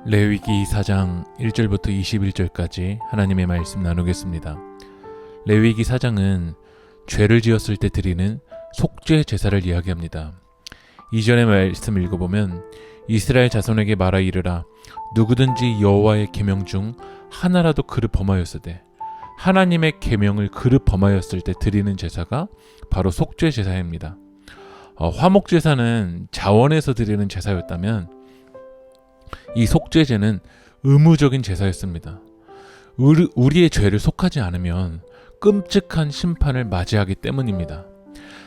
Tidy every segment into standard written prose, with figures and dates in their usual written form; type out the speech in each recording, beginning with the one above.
레위기 4장 1절부터 21절까지 하나님의 말씀 나누겠습니다. 레위기 4장은 죄를 지었을 때 드리는 속죄 제사를 이야기합니다. 이전의 말씀 읽어보면 이스라엘 자손에게 말하 이르라 누구든지 여호와의 계명 중 하나라도 그릇 범하였으되 하나님의 계명을 그릇 범하였을 때 드리는 제사가 바로 속죄 제사입니다. 화목 제사는 자원에서 드리는 제사였다면 이 속죄제는 의무적인 제사였습니다. 우리의 죄를 속하지 않으면 끔찍한 심판을 맞이하기 때문입니다.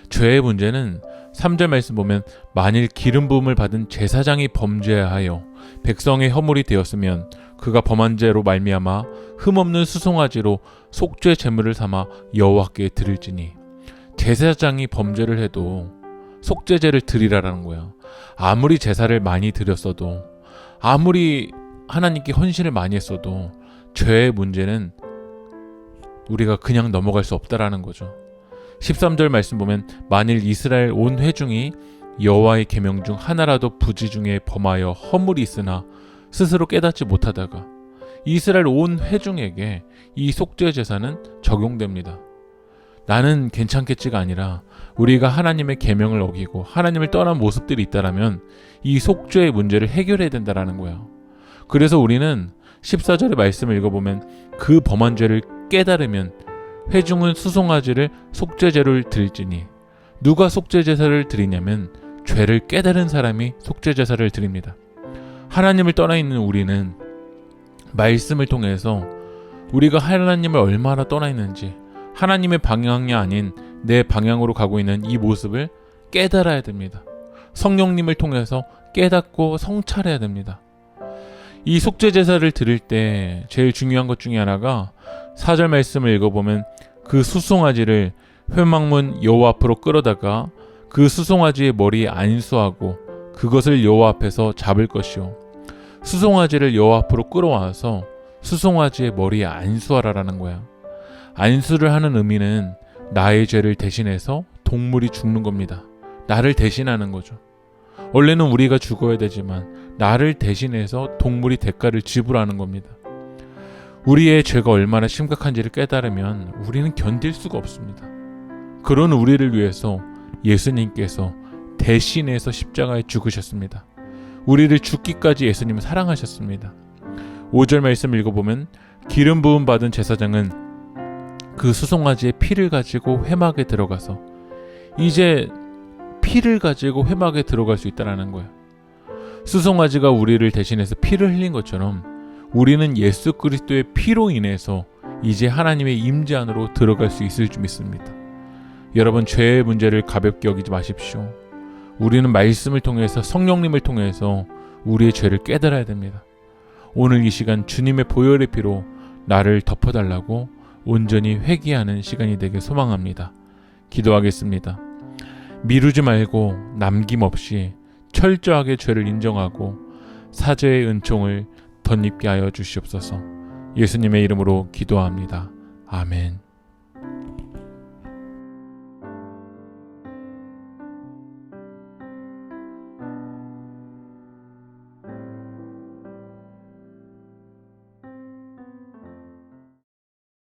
죄의 문제는 3절 말씀 보면 만일 기름 부음을 받은 제사장이 범죄하여 백성의 허물이 되었으면 그가 범한 죄로 말미암아 흠없는 수송아지로 속죄 제물을 삼아 여호와께 드릴지니 제사장이 범죄를 해도 속죄제를 드리라라는 거야. 아무리 제사를 많이 드렸어도 아무리 하나님께 헌신을 많이 했어도 죄의 문제는 우리가 그냥 넘어갈 수 없다라는 거죠. 13절 말씀 보면 만일 이스라엘 온 회중이 여호와의 계명 중 하나라도 부지 중에 범하여 허물이 있으나 스스로 깨닫지 못하다가 이스라엘 온 회중에게 이 속죄 제사는 적용됩니다. 나는 괜찮겠지가 아니라 우리가 하나님의 계명을 어기고 하나님을 떠난 모습들이 있다라면 이 속죄의 문제를 해결해야 된다라는 거예요. 그래서 우리는 14절의 말씀을 읽어보면 그 범한 죄를 깨달으면 회중은 수송아지를 속죄제를 드릴지니 누가 속죄제사를 드리냐면 죄를 깨달은 사람이 속죄제사를 드립니다. 하나님을 떠나 있는 우리는 말씀을 통해서 우리가 하나님을 얼마나 떠나 있는지 하나님의 방향이 아닌 내 방향으로 가고 있는 이 모습을 깨달아야 됩니다. 성령님을 통해서 깨닫고 성찰해야 됩니다. 이 속죄제사를 드릴 때 제일 중요한 것 중에 하나가 4절 말씀을 읽어보면 그 수송아지를 회막문 여호와 앞으로 끌어다가 그 수송아지의 머리에 안수하고 그것을 여호와 앞에서 잡을 것이요 수송아지를 여호와 앞으로 끌어와서 수송아지의 머리에 안수하라라는 거야. 안수를 하는 의미는 나의 죄를 대신해서 동물이 죽는 겁니다. 나를 대신하는 거죠. 원래는 우리가 죽어야 되지만 나를 대신해서 동물이 대가를 지불하는 겁니다. 우리의 죄가 얼마나 심각한지를 깨달으면 우리는 견딜 수가 없습니다. 그런 우리를 위해서 예수님께서 대신해서 십자가에 죽으셨습니다. 우리를 죽기까지 예수님은 사랑하셨습니다. 5절 말씀 읽어보면 기름 부음 받은 제사장은 그 수송아지의 피를 가지고 회막에 들어가서 이제 피를 가지고 회막에 들어갈 수 있다는 거예요. 수송아지가 우리를 대신해서 피를 흘린 것처럼 우리는 예수 그리스도의 피로 인해서 이제 하나님의 임재 안으로 들어갈 수 있을 줄 믿습니다. 여러분 죄의 문제를 가볍게 여기지 마십시오. 우리는 말씀을 통해서 성령님을 통해서 우리의 죄를 깨달아야 됩니다. 오늘 이 시간 주님의 보혈의 피로 나를 덮어달라고 온전히 회개하는 시간이 되길 소망합니다. 기도하겠습니다. 미루지 말고 남김없이 철저하게 죄를 인정하고 사죄의 은총을 덧입게 하여 주시옵소서. 예수님의 이름으로 기도합니다. 아멘.